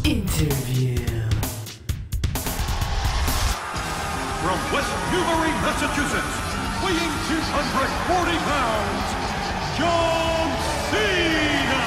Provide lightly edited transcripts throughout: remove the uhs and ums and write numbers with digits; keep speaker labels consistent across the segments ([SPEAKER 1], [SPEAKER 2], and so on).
[SPEAKER 1] Interview.
[SPEAKER 2] From West Newbury, Massachusetts, weighing 240 pounds, John Cena!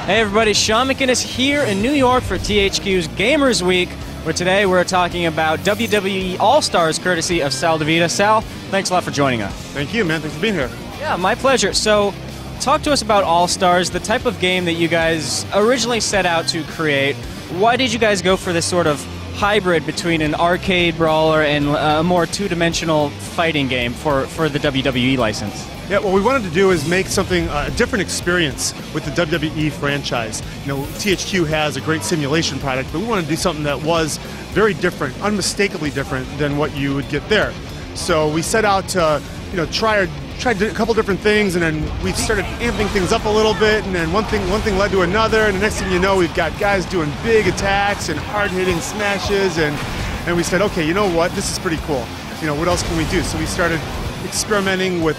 [SPEAKER 3] Hey everybody, Sean McInnes here in New York for THQ's Gamers Week, where today we're talking about WWE All-Stars courtesy of Sal DiVita. Sal, thanks a lot for joining us.
[SPEAKER 4] Thank you, man. Thanks for being here.
[SPEAKER 3] Yeah, my pleasure. So, talk to us about All-Stars, the type of game that you guys originally set out to create. Why did you guys go for this sort of hybrid between an arcade brawler and a more two-dimensional fighting game for the WWE license?
[SPEAKER 4] Yeah, what we wanted to do is make something, a different experience with the WWE franchise. You know, THQ has a great simulation product, but we wanted to do something that was very different, unmistakably different than what you would get there. So we set out to, you know, tried a couple different things, and then we started amping things up a little bit, and then one thing led to another, and the next thing you know, we've got guys doing big attacks and hard-hitting smashes, and we said, okay, you know what, this is pretty cool. You know, what else can we do? So we started experimenting with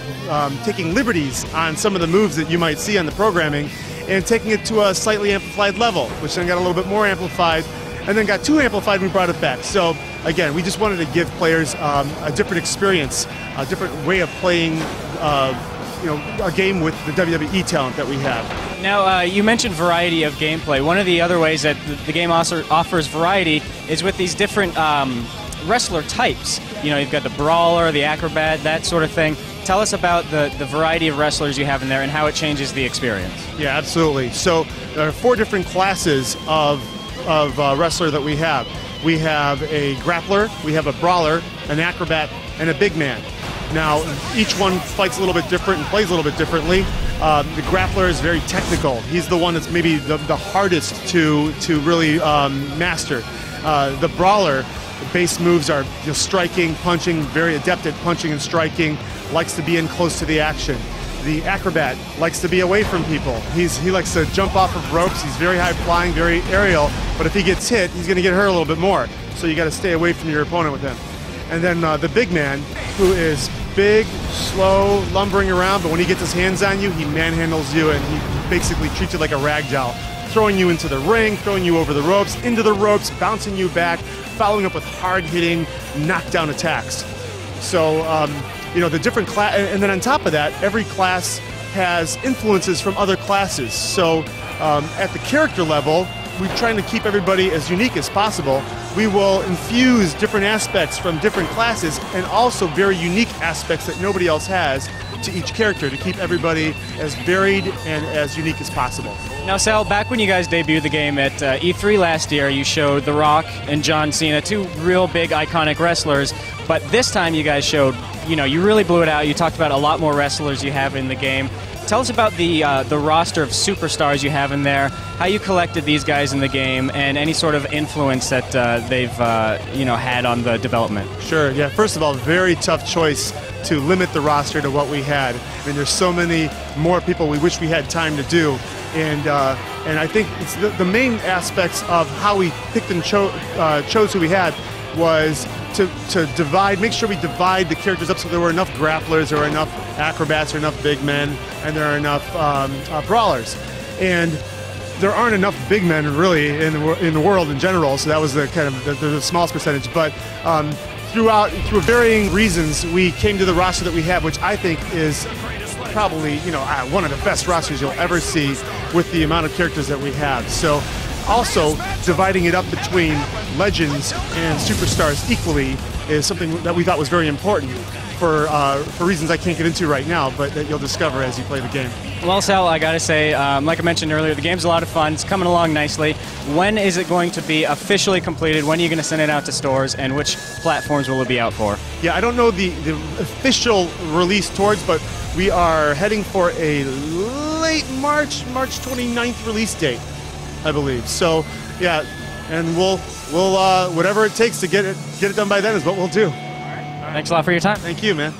[SPEAKER 4] taking liberties on some of the moves that you might see on the programming and taking it to a slightly amplified level, which then got a little bit more amplified, and then got too amplified and we brought it back. So again, we just wanted to give players a different experience, a different way of playing you know, a game with the WWE talent that we have.
[SPEAKER 3] Now, you mentioned variety of gameplay. One of the other ways that the game offers variety is with these different wrestler types. You know, you've got the brawler, the acrobat, that sort of thing. Tell us about the variety of wrestlers you have in there and how it changes the experience.
[SPEAKER 4] Yeah, absolutely. So there are 4 different classes of wrestler that we have. We have a grappler, we have a brawler, an acrobat, and a big man. Now, each one fights a little bit different and plays a little bit differently. The grappler is very technical. He's the one that's maybe the hardest to really master. The brawler, the base moves are, you know, striking, punching, very adept at punching and striking, likes to be in close to the action. The acrobat likes to be away from people. He likes to jump off of ropes. He's very high flying, very aerial, but if he gets hit, he's going to get hurt a little bit more. So you got to stay away from your opponent with him. And then the big man, who is big, slow, lumbering around, but when he gets his hands on you, he manhandles you and he basically treats you like a rag doll, throwing you into the ring, throwing you over the ropes, into the ropes, bouncing you back, following up with hard-hitting, knockdown attacks. So, you know, the different class, and then on top of that, every class has influences from other classes. So, at the character level, we're trying to keep everybody as unique as possible. We will infuse different aspects from different classes and also very unique aspects that nobody else has to each character to keep everybody as varied and as unique as possible.
[SPEAKER 3] Now, Sal, back when you guys debuted the game at E3 last year, you showed The Rock and John Cena, 2 real big iconic wrestlers, but this time you guys showed, you know, you really blew it out. You talked about a lot more wrestlers you have in the game. Tell us about the roster of superstars you have in there, how you collected these guys in the game, and any sort of influence that they've you know, had on the development.
[SPEAKER 4] Sure. Yeah. First of all, very tough choice to limit the roster to what we had. I mean, there's so many more people we wish we had time to do, and I think it's the main aspects of how we picked and chose who we had was to divide, make sure we divide the characters up so there were enough grapplers, there were enough acrobats, there were enough big men, and there are enough brawlers. And there aren't enough big men really in the world in general, so that was the kind of the smallest percentage. But through varying reasons, we came to the roster that we have, which I think is probably, you know, one of the best rosters you'll ever see with the amount of characters that we have. So also dividing it up between legends and superstars equally is something that we thought was very important for reasons I can't get into right now, but that you'll discover as you play the game.
[SPEAKER 3] Well, Sal, I gotta say, like I mentioned earlier, the game's a lot of fun. It's coming along nicely. When is it going to be officially completed? When are you going to send it out to stores, and which platforms will it be out for? Yeah,
[SPEAKER 4] I don't know the official release towards, but we are heading for a late March 29th release date, I believe. So, yeah, and we'll whatever it takes to get it done by then is what we'll do.
[SPEAKER 3] All right. Thanks a lot for your time.
[SPEAKER 4] Thank you, man.